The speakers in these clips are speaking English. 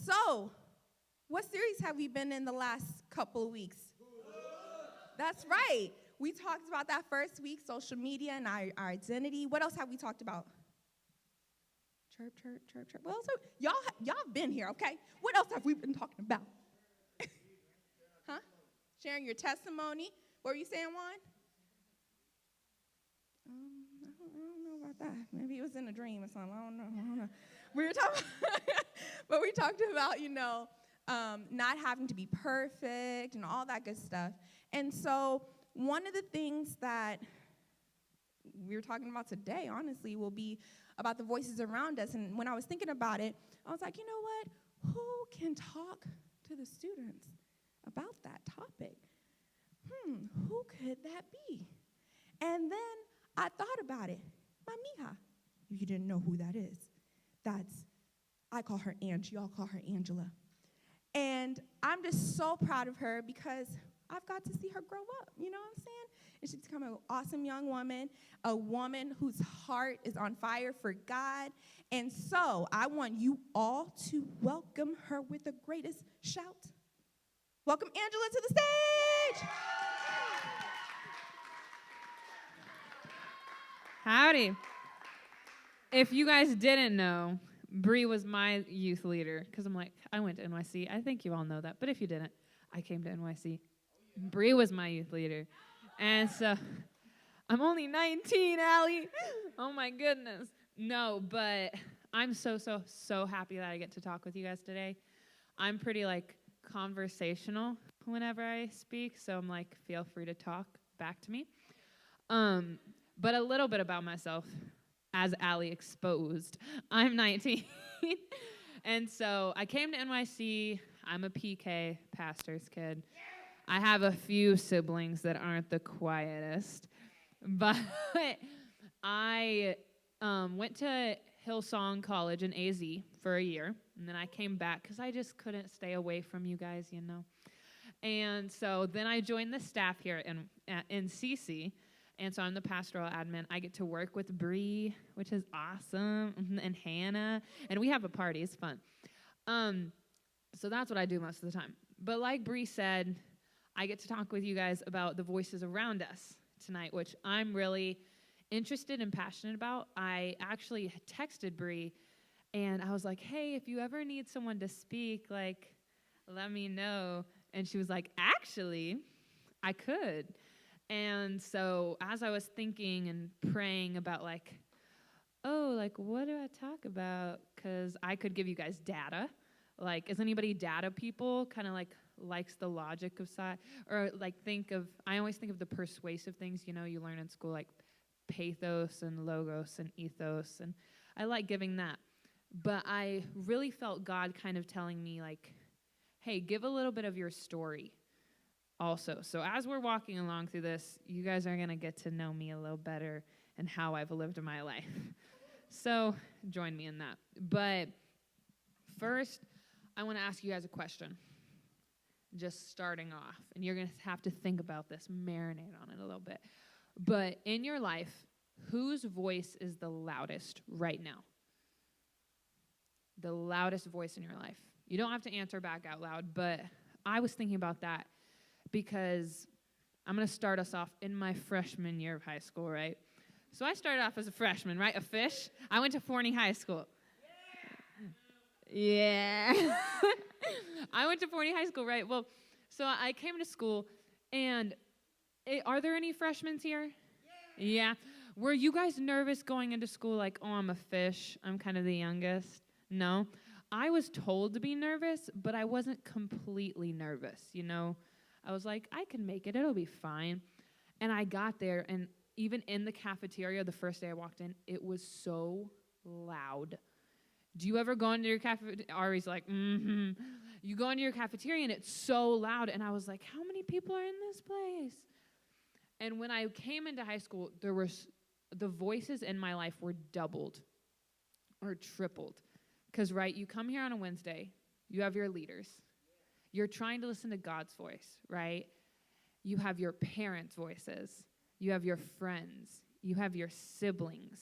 So, what series have we been in the last couple of weeks? That's right. We talked about that first week, social media and our identity. What else have we talked about? Chirp, chirp, chirp, chirp. Well, so y'all been here, okay? What else have we been talking about? Huh? Sharing your testimony. What were you saying, Juan? I don't know about that. Maybe it was in a dream or something. I don't know. We were talking, but we talked about, not having to be perfect and all that good stuff. And so one of the things that we were talking about today, honestly, will be about the voices around us. And when I was thinking about it, I was like, you know what? Who can talk to the students about that topic? Who could that be? And then I thought about it. My mija. You didn't know who that is. I call her Angie. Y'all call her Angela. And I'm just so proud of her because I've got to see her grow up. You know what I'm saying? And she's become an awesome young woman, a woman whose heart is on fire for God. And so I want you all to welcome her with the greatest shout. Welcome Angela to the stage. Howdy. If you guys didn't know, Bree was my youth leader because I went to NYC. I think you all know that. But if you didn't, I came to NYC. Bree was my youth leader. And so I'm only 19, Allie. Oh, my goodness. No, but I'm so happy that I get to talk with you guys today. I'm pretty, conversational whenever I speak, so I'm feel free to talk back to me. But a little bit about myself, as Allie exposed. I'm 19, and so I came to NYC. I'm a PK, pastor's kid. I have a few siblings that aren't the quietest, but I went to Hillsong College in AZ for a year, and then I came back because I just couldn't stay away from you guys, And so then I joined the staff here in CC, and so I'm the pastoral admin. I get to work with Bree, which is awesome, and Hannah, and we have a party. It's fun. So that's what I do most of the time. But like Bree said, I get to talk with you guys about the voices around us tonight, which I'm really interested and passionate about. I actually texted Bree, and I was like, hey, if you ever need someone to speak, let me know. And she was like, actually, I could. And so as I was thinking and praying about, what do I talk about? Because I could give you guys data. Is anybody data people? Kind of likes the logic of side, or I always think of the persuasive things, you learn in school, pathos and logos and ethos, and I like giving that. But I really felt God kind of telling me, hey, give a little bit of your story also. So as we're walking along through this, you guys are going to get to know me a little better and how I've lived my life. So join me in that. But first, I want to ask you guys a question. Just starting off, and you're going to have to think about this, marinate on it a little bit. But in your life, whose voice is the loudest right now? The loudest voice in your life. You don't have to answer back out loud, but I was thinking about that because I'm going to start us off in my freshman year of high school, right? So I started off as a freshman, right? A fish. I went to Forney High School. Yeah. I went to Forney High School, right? Well, so I came to school, and are there any freshmen here? Yeah. Were you guys nervous going into school I'm a fish, I'm kind of the youngest? No. I was told to be nervous, but I wasn't completely nervous, I was like, I can make it. It'll be fine. And I got there, and even in the cafeteria, the first day I walked in, it was so loud. Do you ever go into your cafeteria? Ari's like, mm-hmm. You go into your cafeteria, and it's so loud. And I was like, how many people are in this place? And when I came into high school, the voices in my life were doubled or tripled. Because, right, you come here on a Wednesday, you have your leaders. You're trying to listen to God's voice, right? You have your parents' voices. You have your friends. You have your siblings.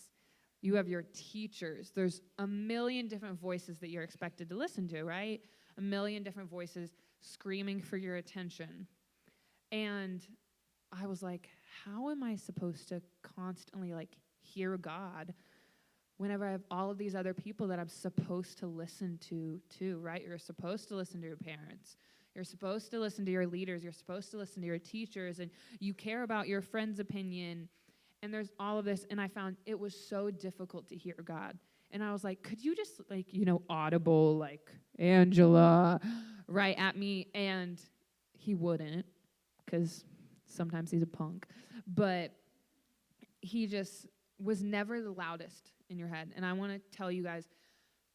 You have your teachers. There's a million different voices that you're expected to listen to, right? A million different voices screaming for your attention. And I was like, how am I supposed to constantly hear God whenever I have all of these other people that I'm supposed to listen to too, right? You're supposed to listen to your parents. You're supposed to listen to your leaders. You're supposed to listen to your teachers, and you care about your friend's opinion. And there's all of this, and I found it was so difficult to hear God. And I was like, could you just, audible, Angela, right at me? And he wouldn't, because sometimes he's a punk. But he just was never the loudest in your head. And I want to tell you guys,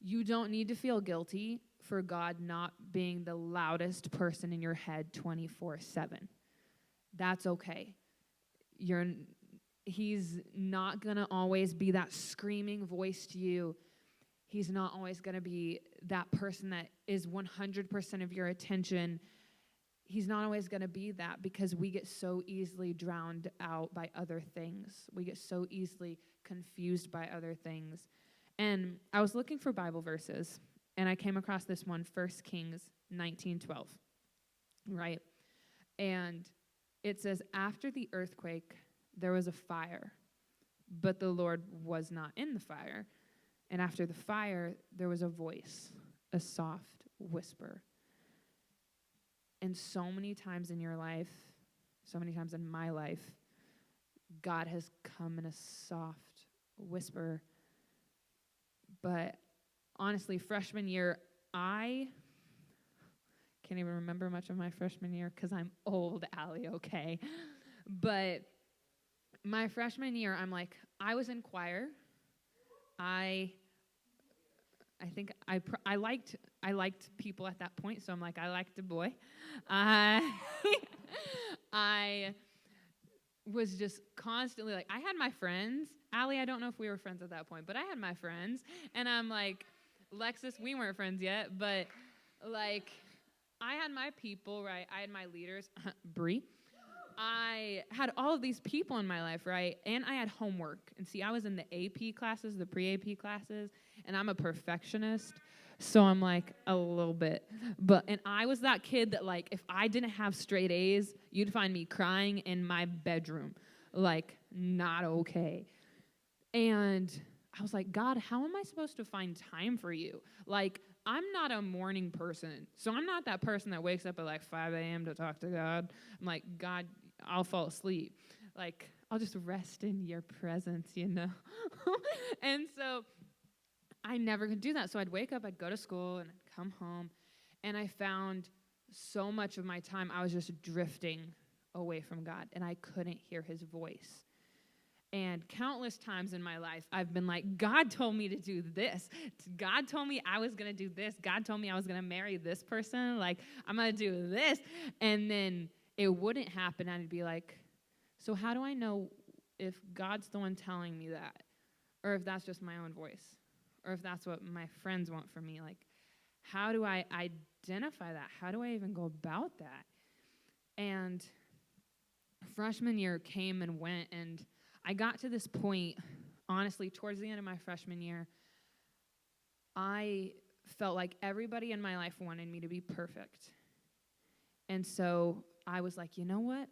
you don't need to feel guilty for God not being the loudest person in your head 24/7. That's okay. He's not going to always be that screaming voice to you. He's not always going to be that person that is 100% of your attention. He's not always going to be that, because we get so easily drowned out by other things. We get so easily confused by other things. And I was looking for Bible verses, and I came across this one, 1 Kings 19:12, right? And it says, after the earthquake, there was a fire, but the Lord was not in the fire. And after the fire, there was a voice, a soft whisper. And so many times in your life, so many times in my life, God has come in a soft whisper. But honestly, freshman year, I can't even remember much of my freshman year because I'm old, Allie, okay? But my freshman year, I was in choir. I think I liked people at that point, so I liked a boy. I was just constantly I had my friends. Allie, I don't know if we were friends at that point, but I had my friends, and I'm Lexus, we weren't friends yet, but I had my people, right? I had my leaders, Bree. I had all of these people in my life, right? And I had homework. And see, I was in the AP classes, the pre-AP classes, and I'm a perfectionist, so I'm a little bit. And I was that kid that if I didn't have straight A's, you'd find me crying in my bedroom, not okay. And I was like, God, how am I supposed to find time for you? I'm not a morning person, so I'm not that person that wakes up at 5 a.m. to talk to God. I'm God, I'll fall asleep. I'll just rest in your presence, And so I never could do that. So I'd wake up, I'd go to school, and I'd come home, and I found so much of my time I was just drifting away from God, and I couldn't hear his voice. And countless times in my life, I've been God told me to do this. God told me I was going to do this. God told me I was going to marry this person. I'm going to do this. And then it wouldn't happen. I'd be so how do I know if God's the one telling me that? Or if that's just my own voice? Or if that's what my friends want from me? How do I identify that? How do I even go about that? And freshman year came and went, and I got to this point, honestly, towards the end of my freshman year, I felt like everybody in my life wanted me to be perfect. And so I was you know what?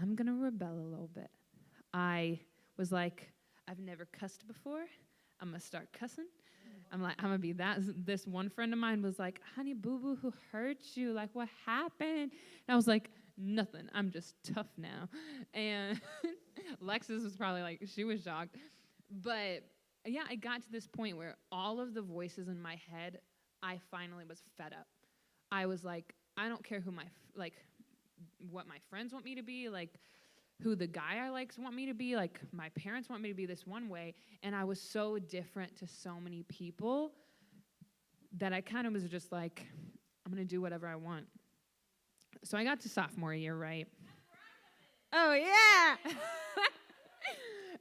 I'm going to rebel a little bit. I was I've never cussed before. I'm going to start cussing. I'm going to be that. This one friend of mine was honey, boo-boo, who hurt you? What happened? And I was nothing. I'm just tough now. And Lexus was probably she was shocked. But yeah, I got to this point where all of the voices in my head, I finally was fed up. I was I don't care who what my friends want me to be, who the guy I want me to be, my parents want me to be this one way. And I was so different to so many people that I kind of was just I'm going to do whatever I want. So I got to sophomore year, right? Oh, yeah.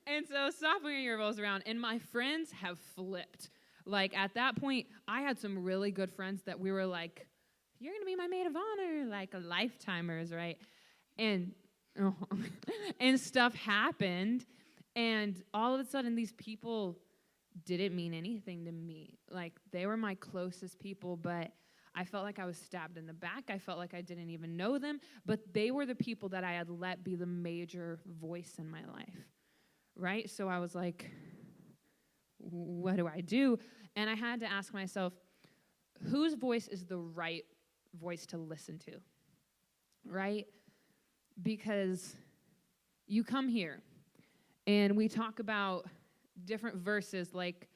And so sophomore year rolls around, and my friends have flipped. At that point, I had some really good friends that we were you're going to be my maid of honor, lifetimers, right? And and stuff happened, And all of a sudden, these people didn't mean anything to me. Like, they were my closest people, but I felt like I was stabbed in the back. I felt like I didn't even know them, but they were the people that I had let be the major voice in my life, right? So I was like, what do I do? And I had to ask myself, whose voice is the right voice to listen to, right? Because you come here, and we talk about different verses like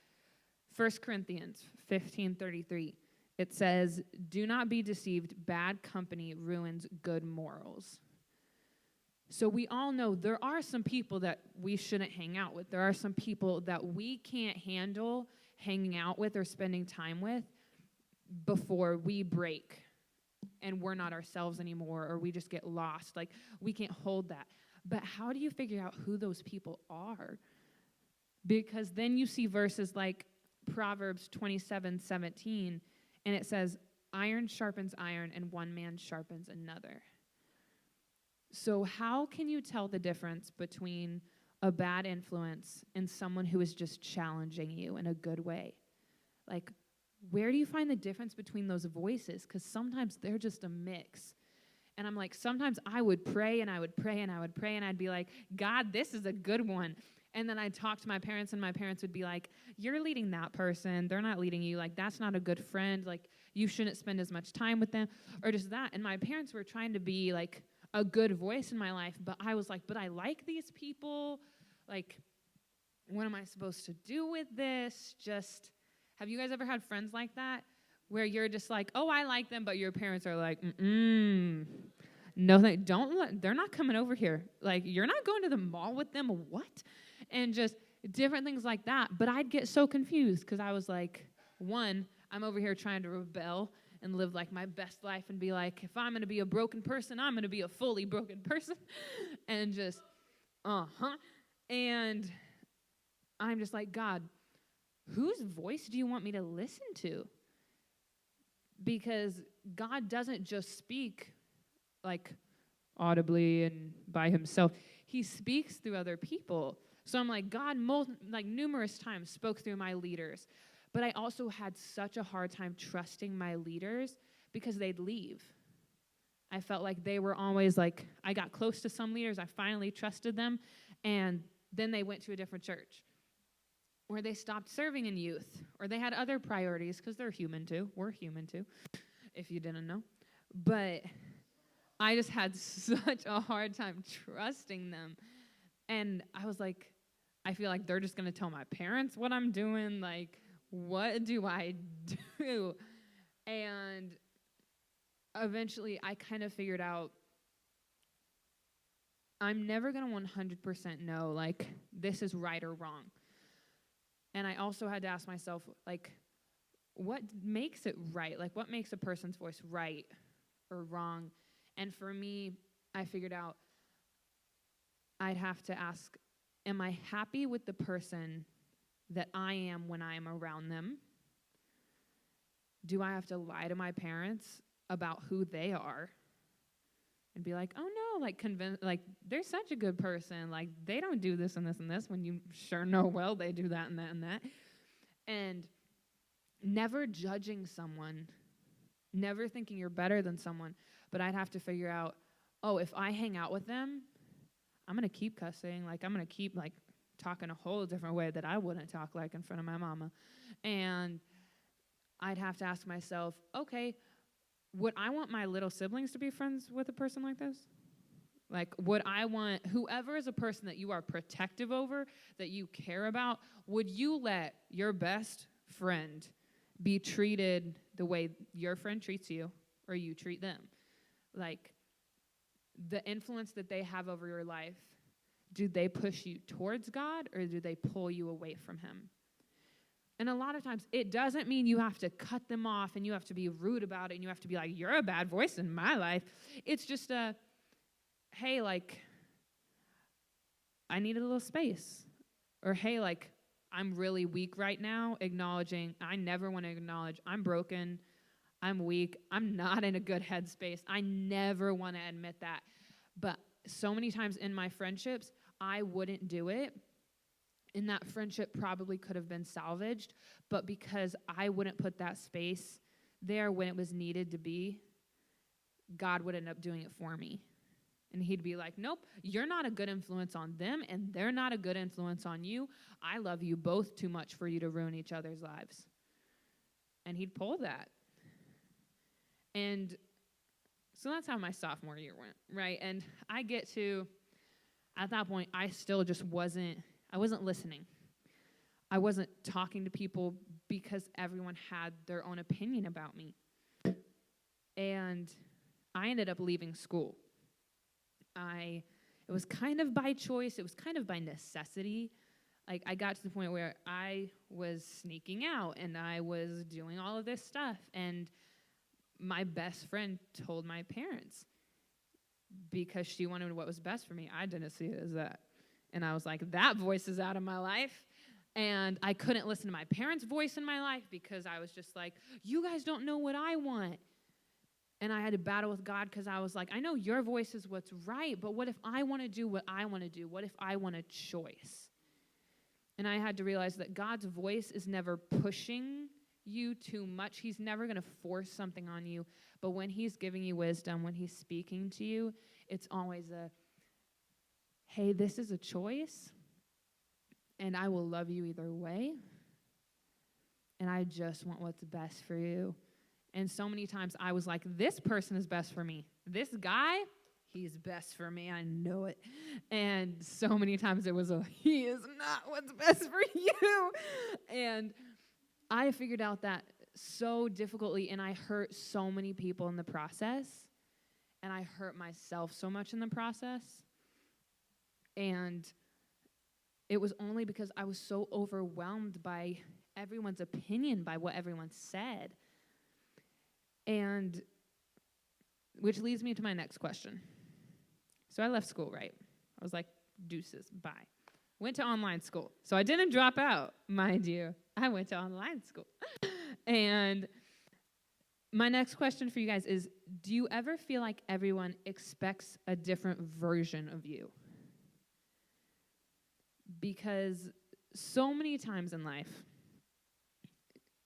1 Corinthians 15:33. It says, do not be deceived. Bad company ruins good morals. So we all know there are some people that we shouldn't hang out with. There are some people that we can't handle hanging out with or spending time with before we break and we're not ourselves anymore, or we just get lost. Like, we can't hold that. But how do you figure out who those people are? Because then you see verses like Proverbs 27:17, and it says, iron sharpens iron, and one man sharpens another. So how can you tell the difference between a bad influence and someone who is just challenging you in a good way? Like, where do you find the difference between those voices? Because sometimes they're just a mix. And I'm like, sometimes I would pray, and I would pray, and I would pray, and I'd be like, God, this is a good one. And then I'd talk to my parents, and my parents would be like, you're leading that person. They're not leading you. Like, that's not a good friend. Like, you shouldn't spend as much time with them, or just that. And my parents were trying to be, like, a good voice in my life, but I was like, but I like these people. Like, what am I supposed to do with this? Just, have you guys ever had friends like that, where you're just like, oh, I like them, but your parents are like, no, they're not coming over here. Like, you're not going to the mall with them, what? And just different things like that. But I'd get so confused because I was like, one, I'm over here trying to rebel and live like my best life and be like, if I'm going to be a broken person, I'm going to be a fully broken person. And just, And I'm just like, God, whose voice do you want me to listen to? Because God doesn't just speak like audibly and by himself. He speaks through other people. So I'm like, God, numerous times spoke through my leaders. But I also had such a hard time trusting my leaders because they'd leave. I felt like they were always like, I got close to some leaders. I finally trusted them. And then they went to a different church, or they stopped serving in youth, or they had other priorities because they're human too. We're human too, if you didn't know. But I just had such a hard time trusting them. And I was like, I feel like they're just going to tell my parents what I'm doing. Like, what do I do? And eventually I kind of figured out I'm never going to 100% know, like, this is right or wrong. And I also had to ask myself, like, what makes it right? Like, what makes a person's voice right or wrong? And for me, I figured out I'd have to ask, am I happy with the person that I am when I am around them? Do I have to lie to my parents about who they are? And be like, oh no, like convince, like they're such a good person. Like they don't do this and this and this when you sure know well they do that and that and that. And never judging someone, never thinking you're better than someone. But I'd have to figure out, oh, if I hang out with them, I'm going to keep cussing. Like I'm going to keep like talking a whole different way that I wouldn't talk like in front of my mama. And I'd have to ask myself, okay, would I want my little siblings to be friends with a person like this? Like, would I want whoever is a person that you are protective over, that you care about, would you let your best friend be treated the way your friend treats you or you treat them? Like, the influence that they have over your life, do they push you towards God or do they pull you away from him? And a lot of times, it doesn't mean you have to cut them off and you have to be rude about it and you have to be like, you're a bad voice in my life. It's just hey, like, I need a little space. Or, hey, like, I'm really weak right now, acknowledging, I never want to acknowledge I'm broken, I'm weak, I'm not in a good headspace. I never want to admit that. But so many times in my friendships, I wouldn't do it And that friendship probably could have been salvaged, but because I wouldn't put that space there when it was needed to be, God would end up doing it for me. And he'd be like, nope, you're not a good influence on them, and they're not a good influence on you. I love you both too much for you to ruin each other's lives. And he'd pull that. And so that's how my sophomore year went, right? And I get to, at that point, I still just wasn't listening. I wasn't talking to people because everyone had their own opinion about me. And I ended up leaving school. It was kind of by choice. It was kind of by necessity. Like, I got to the point where I was sneaking out and I was doing all of this stuff. And my best friend told my parents because she wanted what was best for me. I didn't see it as that. And I was like, that voice is out of my life. And I couldn't listen to my parents' voice in my life because I was just like, you guys don't know what I want. And I had to battle with God because I was like, I know your voice is what's right, but what if I want to do what I want to do? What if I want a choice? And I had to realize that God's voice is never pushing you too much. He's never going to force something on you. But when he's giving you wisdom, when he's speaking to you, it's always a, hey, this is a choice, and I will love you either way, and I just want what's best for you. And so many times I was like, this person is best for me. This guy, he's best for me. I know it. And so many times it was he is not what's best for you. And I figured out that so difficultly, and I hurt so many people in the process. And I hurt myself so much in the process. And it was only because I was so overwhelmed by everyone's opinion, by what everyone said. And which leads me to my next question. So I left school, right? I was like, deuces, bye. Went to online school. So I didn't drop out, mind you. I went to online school. And my next question for you guys is, do you ever feel like everyone expects a different version of you? Because so many times in life,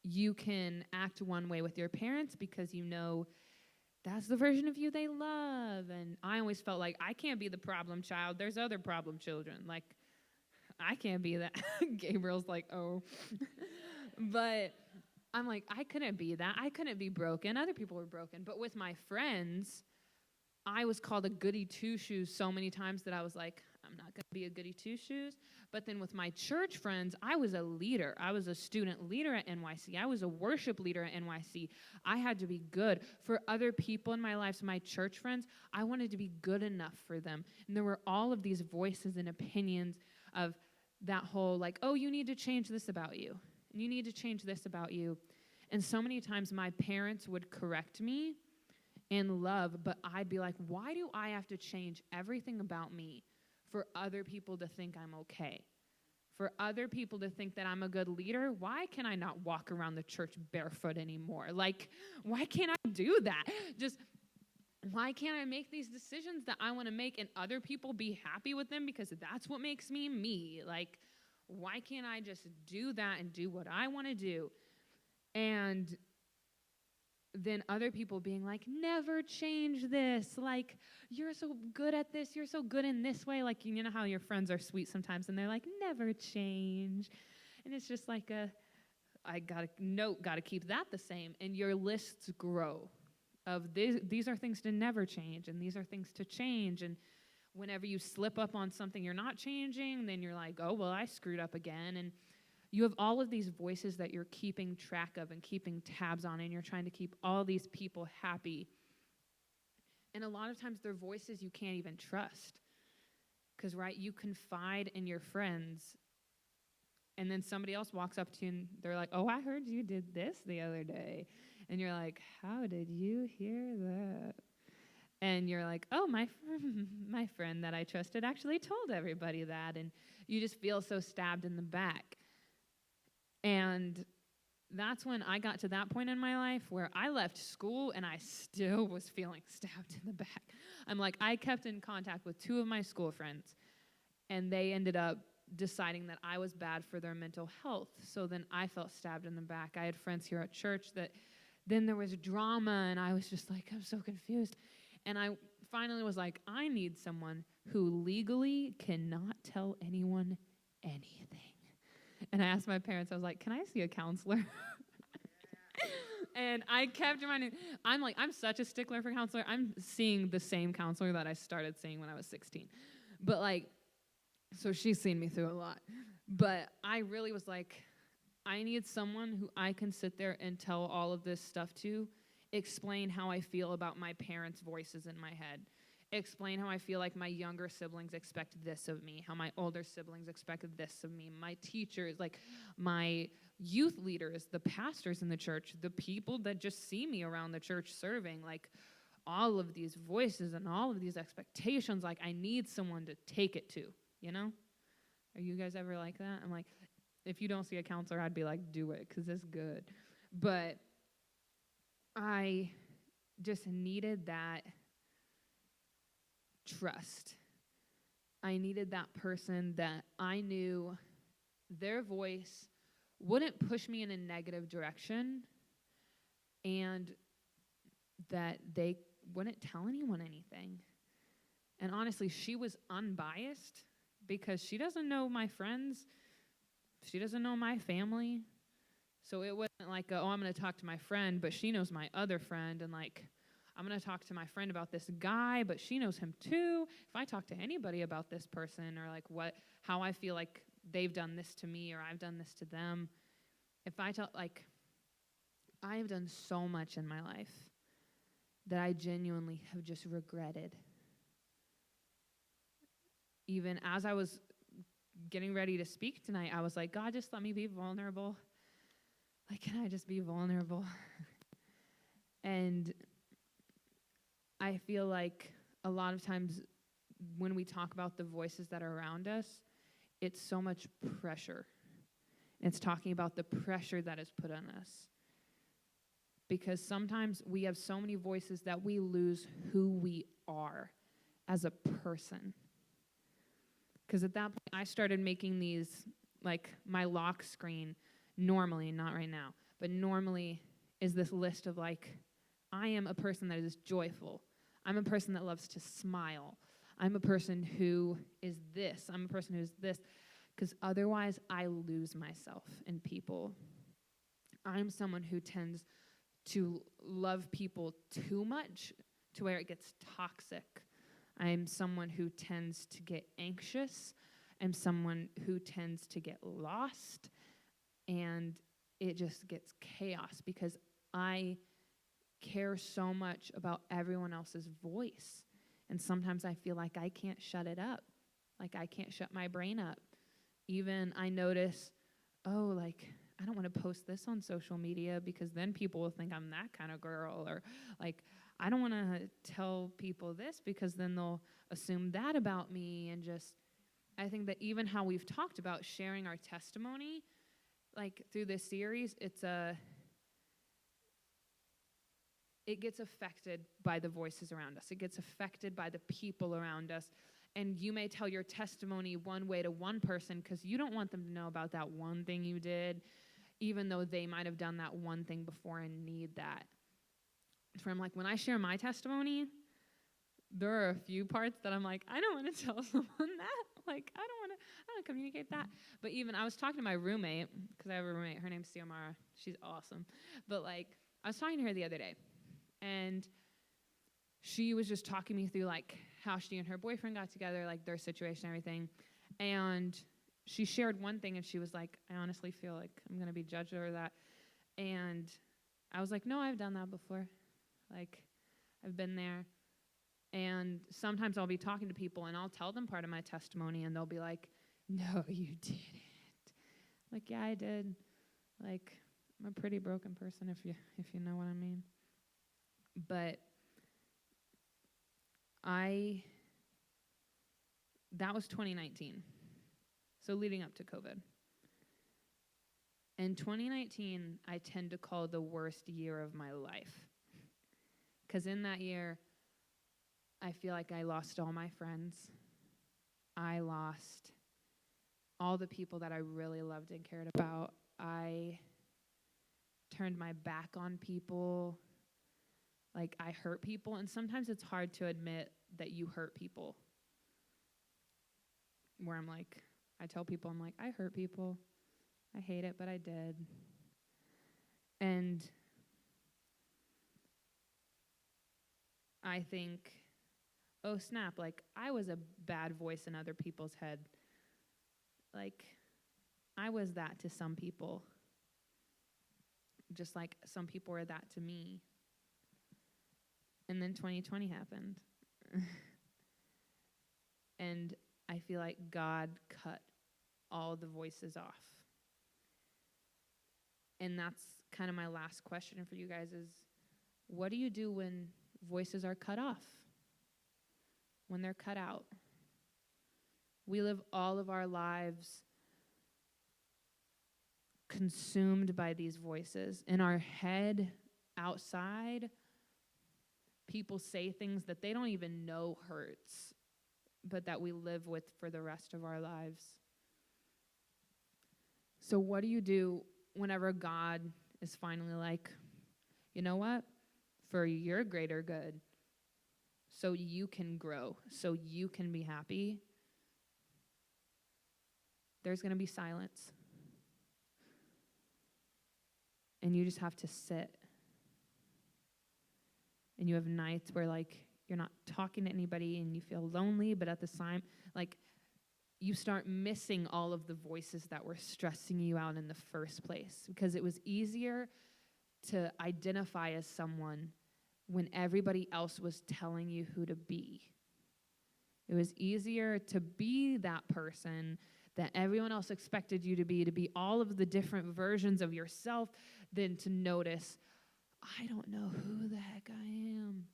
you can act one way with your parents because you know that's the version of you they love. And I always felt like I can't be the problem child. There's other problem children. Like, I can't be that. Gabriel's like, oh. But I'm like, I couldn't be that. I couldn't be broken. Other people were broken. But with my friends, I was called a goody two-shoes so many times that I was like, I'm not going to be a goody two-shoes. But then with my church friends, I was a leader. I was a student leader at NYC. I was a worship leader at NYC. I had to be good. For other people in my life, so my church friends, I wanted to be good enough for them. And there were all of these voices and opinions of that whole, like, oh, you need to change this about you. And you need to change this about you. And so many times my parents would correct me in love, but I'd be like, why do I have to change everything about me for other people to think I'm okay? For other people to think that I'm a good leader? Why can I not walk around the church barefoot anymore? Like, why can't I do that? Just, why can't I make these decisions that I want to make and other people be happy with them because that's what makes me me? Like, why can't I just do that and do what I want to do? And then other people being like, never change this. Like, you're so good at this. You're so good in this way. Like, you know how your friends are sweet sometimes and they're like, never change. And it's just like I got to keep that the same. And your lists grow of these are things to never change and these are things to change. And whenever you slip up on something you're not changing, then you're like, oh, well, I screwed up again. And you have all of these voices that you're keeping track of and keeping tabs on, and you're trying to keep all these people happy. And a lot of times they're voices you can't even trust. Because, right, you confide in your friends, and then somebody else walks up to you, and they're like, oh, I heard you did this the other day. And you're like, how did you hear that? And you're like, oh, my friend that I trusted actually told everybody that. And you just feel so stabbed in the back. And that's when I got to that point in my life where I left school and I still was feeling stabbed in the back. I'm like, I kept in contact with two of my school friends, and they ended up deciding that I was bad for their mental health. So then I felt stabbed in the back. I had friends here at church that then there was drama, and I was just like, I'm so confused. And I finally was like, I need someone who legally cannot tell anyone anything. And I asked my parents, I was like, can I see a counselor? And I kept reminding, I'm such a stickler for counselor. I'm seeing the same counselor that I started seeing when I was 16. But like, so she's seen me through a lot. But I really was like, I need someone who I can sit there and tell all of this stuff to, explain how I feel about my parents' voices in my head, explain how I feel like my younger siblings expect this of me, how my older siblings expect this of me, my teachers, like my youth leaders, the pastors in the church, the people that just see me around the church serving, like all of these voices and all of these expectations, like I need someone to take it to, you know? Are you guys ever like that? I'm like, if you don't see a counselor, I'd be like, do it, because it's good. But I just needed that trust. I needed that person that I knew their voice wouldn't push me in a negative direction, and that they wouldn't tell anyone anything. And honestly, she was unbiased because she doesn't know my friends. She doesn't know my family. So it wasn't like, I'm going to talk to my friend, but she knows my other friend. And like, I'm going to talk to my friend about this guy, but she knows him too. If I talk to anybody about this person, or like how I feel like they've done this to me or I've done this to them, if I tell, like, I have done so much in my life that I genuinely have just regretted. Even as I was getting ready to speak tonight, I was like, God, just let me be vulnerable. Like, can I just be vulnerable? And I feel like a lot of times when we talk about the voices that are around us, it's so much pressure. It's talking about the pressure that is put on us. Because sometimes we have so many voices that we lose who we are as a person. Because at that point, I started making these, like my lock screen, normally, not right now, but normally is this list of like, I am a person that is joyful. I'm a person that loves to smile. I'm a person who is this. I'm a person who's this. Because otherwise, I lose myself in people. I'm someone who tends to love people too much to where it gets toxic. I'm someone who tends to get anxious. I'm someone who tends to get lost. And it just gets chaos because I care so much about everyone else's voice. And sometimes I feel like I can't shut it up. Like I can't shut my brain up. Even I notice, like, I don't want to post this on social media because then people will think I'm that kind of girl. Or like, I don't want to tell people this because then they'll assume that about me. And just, I think that even how we've talked about sharing our testimony, like through this series, it gets affected by the voices around us. It gets affected by the people around us. And you may tell your testimony one way to one person because you don't want them to know about that one thing you did, even though they might have done that one thing before and need that. From like when I share my testimony, there are a few parts that I'm like, I don't want to tell someone that. Like, I don't want to communicate that. But even I was talking to my roommate, because I have a roommate, her name's Xiomara. She's awesome. But like, I was talking to her the other day, and she was just talking me through like how she and her boyfriend got together, like their situation, everything. And she shared one thing, and she was like, I honestly feel like I'm going to be judged over that. And I was like, no, I've done that before. Like, I've been there. And sometimes I'll be talking to people, and I'll tell them part of my testimony, and they'll be like, no, you didn't. Like, yeah, I did. Like, I'm a pretty broken person, if you know what I mean. But that was 2019, so leading up to COVID. And 2019, I tend to call the worst year of my life. Because in that year, I feel like I lost all my friends. I lost all the people that I really loved and cared about. I turned my back on people. Like, I hurt people, and sometimes it's hard to admit that you hurt people. Where I'm like, I tell people, I'm like, I hurt people. I hate it, but I did. And I think, oh snap, like, I was a bad voice in other people's head. Like, I was that to some people, just like some people were that to me. And then 2020 happened. And I feel like God cut all the voices off. And that's kind of my last question for you guys is, what do you do when voices are cut off? When they're cut out? We live all of our lives consumed by these voices. In our head, outside, people say things that they don't even know hurts, but that we live with for the rest of our lives. So what do you do whenever God is finally like, you know what? For your greater good, so you can grow, so you can be happy, there's going to be silence. And you just have to sit. And you have nights where, like, you're not talking to anybody and you feel lonely, but at the time, like, you start missing all of the voices that were stressing you out in the first place, because it was easier to identify as someone when everybody else was telling you who to be. It was easier to be that person that everyone else expected you to be all of the different versions of yourself, than to notice, I don't know who the heck I am.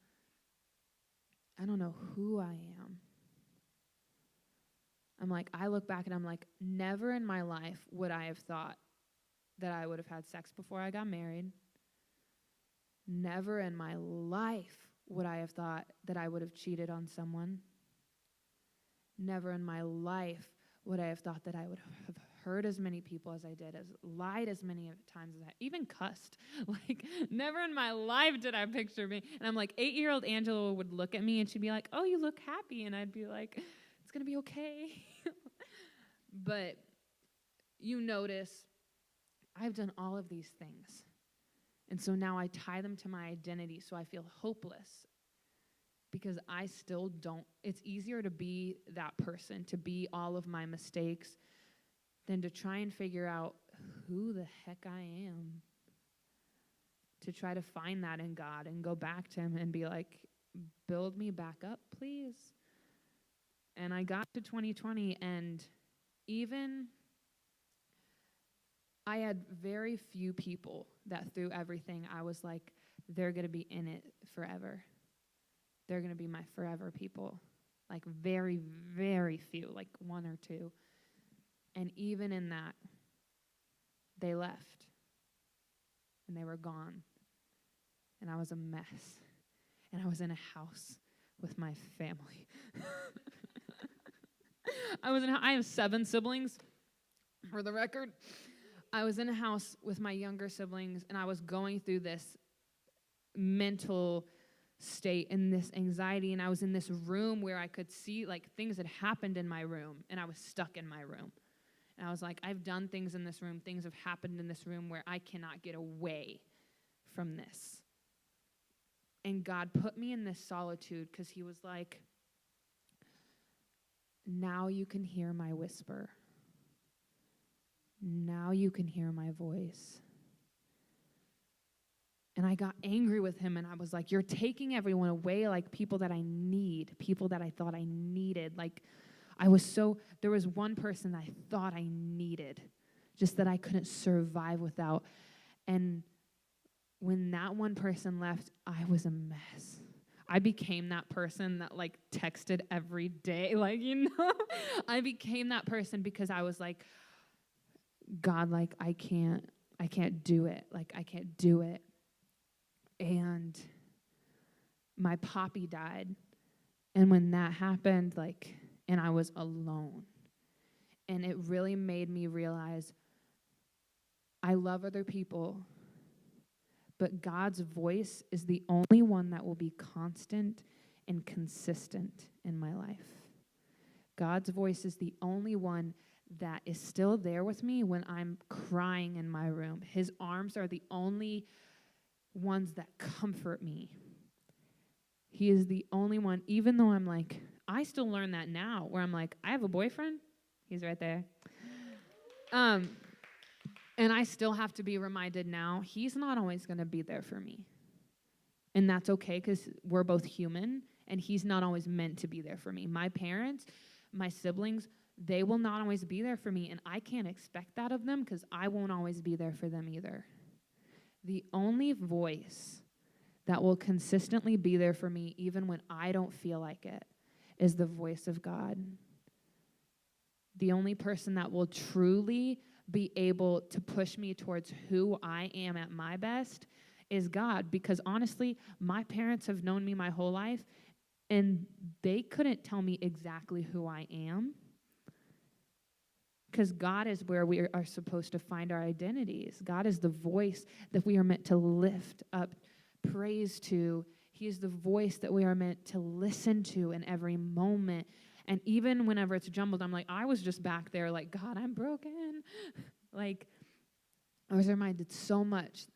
I don't know who I am. I'm like, I look back and I'm like, never in my life would I have thought that I would have had sex before I got married. Never in my life would I have thought that I would have cheated on someone. Never in my life would I have thought that I would have hurt as many people as I did, as lied as many times as I even cussed. Like, never in my life did I picture me. And I'm like, 8-year-old Angela would look at me and she'd be like, oh, you look happy. And I'd be like, it's going to be okay. But you notice I've done all of these things. And so now I tie them to my identity, so I feel hopeless. Because I still don't, it's easier to be that person, to be all of my mistakes, than to try and figure out who the heck I am. To try to find that in God and go back to him and be like, build me back up, please. And I got to 2020, and even I had very few people that through everything I was like, they're going to be in it forever. They're going to be my forever people. Like, very, very few, like 1 or 2. And even in that, they left. And they were gone. And I was a mess. And I was in a house with my family. I have 7 siblings, for the record. I was in a house with my younger siblings, and I was going through this mental state and this anxiety, and I was in this room where I could see, like, things had happened in my room, and I was stuck in my room. And I was like, I've done things in this room, things have happened in this room where I cannot get away from this. And God put me in this solitude because he was like, now you can hear my whisper. Now you can hear my voice. And I got angry with him, and I was like, you're taking everyone away, like people that I need, people that I thought I needed. Like, there was one person that I thought I needed, just that I couldn't survive without. And when that one person left, I was a mess. I became that person that, like, texted every day, like, I became that person because I was like, God, like, I can't do it. Like, I can't do it. And my poppy died. And when that happened, like, and I was alone. And it really made me realize I love other people, but God's voice is the only one that will be constant and consistent in my life. God's voice is the only one that is still there with me when I'm crying in my room. His arms are the only ones that comfort me. He is the only one, even though I'm like, I still learn that now, where I'm like, I have a boyfriend. He's right there. And I still have to be reminded now, he's not always going to be there for me. And that's okay, because we're both human, and he's not always meant to be there for me. My parents, my siblings, they will not always be there for me, and I can't expect that of them, because I won't always be there for them either. The only voice that will consistently be there for me, even when I don't feel like it, is the voice of God. The only person that will truly be able to push me towards who I am at my best is God. Because honestly, my parents have known me my whole life, and they couldn't tell me exactly who I am. Because God is where we are supposed to find our identities. God is the voice that we are meant to lift up praise to. He is the voice that we are meant to listen to in every moment. And even whenever it's jumbled, I'm like, I was just back there like, God, I'm broken. Like, I was reminded so much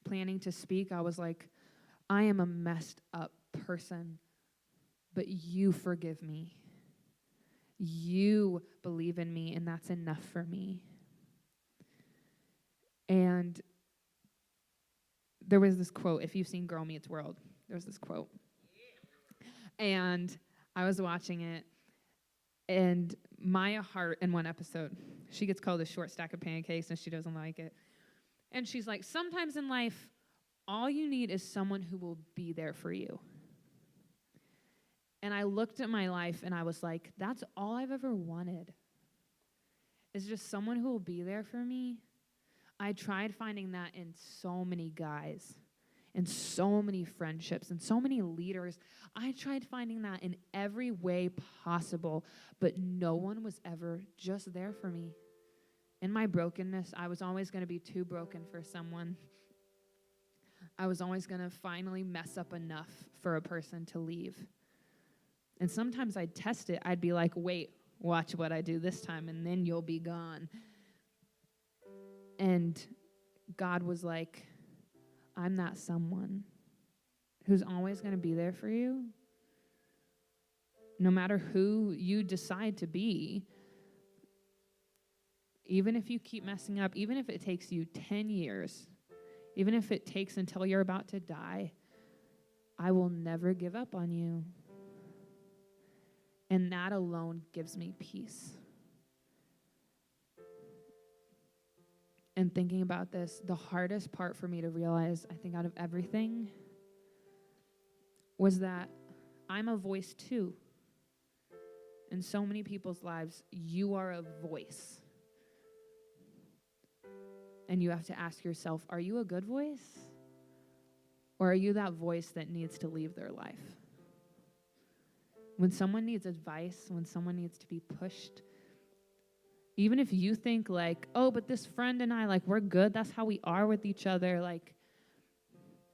planning to speak. I was like, I am a messed up person, but you forgive me. You believe in me, and that's enough for me. And there was this quote, if you've seen Girl Meets World, there was this quote. And I was watching it, and Maya Hart in one episode, she gets called a short stack of pancakes, and she doesn't like it. And she's like, sometimes in life, all you need is someone who will be there for you. And I looked at my life, and I was like, that's all I've ever wanted, is just someone who will be there for me. I tried finding that in so many guys, in so many friendships, and so many leaders. I tried finding that in every way possible, but no one was ever just there for me. In my brokenness, I was always going to be too broken for someone. I was always going to finally mess up enough for a person to leave. And sometimes I'd test it. I'd be like, wait, watch what I do this time, and then you'll be gone. And God was like, I'm that someone who's always going to be there for you. No matter who you decide to be, even if you keep messing up, even if it takes you 10 years, even if it takes until you're about to die, I will never give up on you. And that alone gives me peace. And thinking about this, the hardest part for me to realize, I think out of everything, was that I'm a voice too. In so many people's lives, you are a voice. And you have to ask yourself, are you a good voice? Or are you that voice that needs to leave their life? When someone needs advice, when someone needs to be pushed, even if you think like, oh, but this friend and I, like, we're good, that's how we are with each other, like,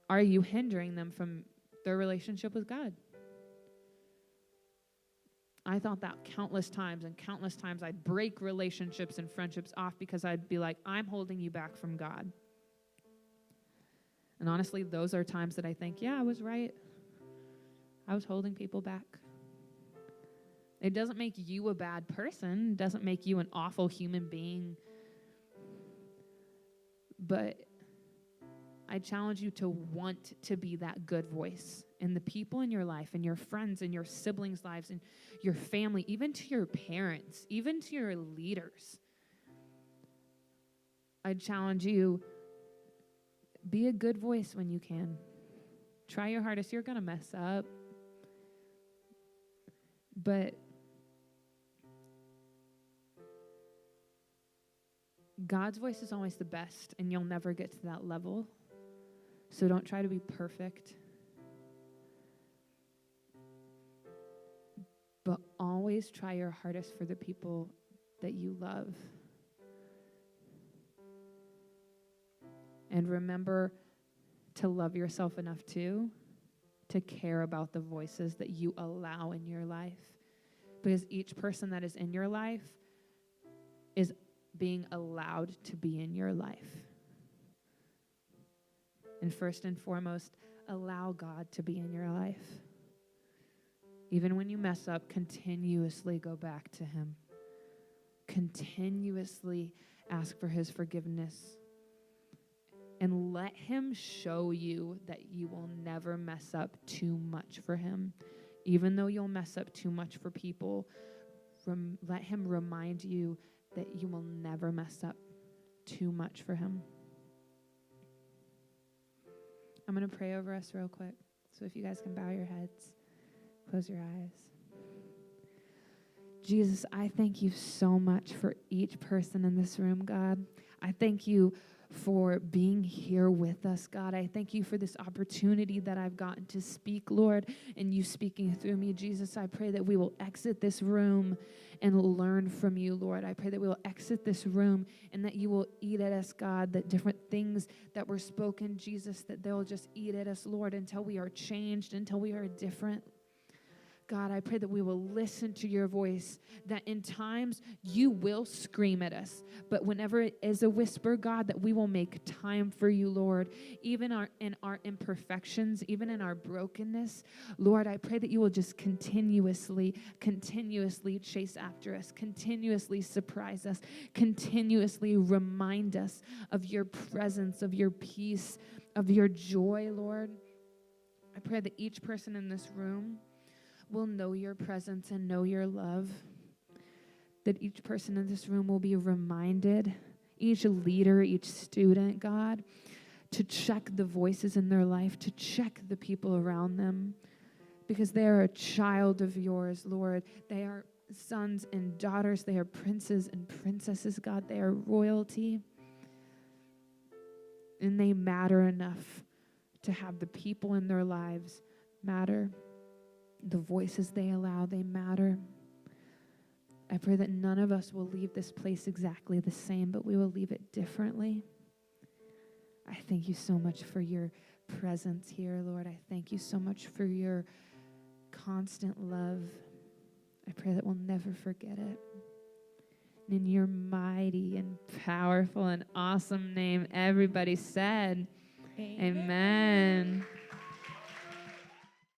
are you hindering them from their relationship with God? I thought that countless times, and countless times I'd break relationships and friendships off because I'd be like, I'm holding you back from God. And honestly, those are times that I think, yeah, I was right. I was holding people back. It doesn't make you a bad person. It doesn't make you an awful human being. But I challenge you to want to be that good voice in the people in your life, and your friends, and your siblings' lives, and your family, even to your parents, even to your leaders. I challenge you, be a good voice when you can. Try your hardest. You're going to mess up. But God's voice is always the best, and you'll never get to that level. So don't try to be perfect. But always try your hardest for the people that you love. And remember to love yourself enough too to care about the voices that you allow in your life. Because each person that is in your life is being allowed to be in your life. And first and foremost, allow God to be in your life. Even when you mess up, continuously go back to him. Continuously ask for his forgiveness. And let him show you that you will never mess up too much for him. Even though you'll mess up too much for people, let him remind you that you will never mess up too much for him. I'm going to pray over us real quick. So if you guys can bow your heads, close your eyes. Jesus, I thank you so much for each person in this room, God. I thank you for being here with us, God. I thank you for this opportunity that I've gotten to speak, Lord, and you speaking through me. Jesus, I pray that we will exit this room and learn from you, Lord. I pray that we will exit this room and that you will eat at us, God, that different things that were spoken, Jesus, that they'll just eat at us, Lord, until we are changed, until we are different. God, I pray that we will listen to your voice, that in times you will scream at us, but whenever it is a whisper, God, that we will make time for you, Lord, even in our imperfections, even in our brokenness. Lord, I pray that you will just continuously chase after us, continuously surprise us, continuously remind us of your presence, of your peace, of your joy, Lord. I pray that each person in this room will know your presence and know your love. That each person in this room will be reminded, each leader, each student, God, to check the voices in their life, to check the people around them, because they are a child of yours, Lord. They are sons and daughters. They are princes and princesses, God. They are royalty. And they matter enough to have the people in their lives matter. The voices they allow, they matter. I pray that none of us will leave this place exactly the same, but we will leave it differently. I thank you so much for your presence here, Lord. I thank you so much for your constant love. I pray that we'll never forget it. And in your mighty and powerful and awesome name, everybody said, Amen.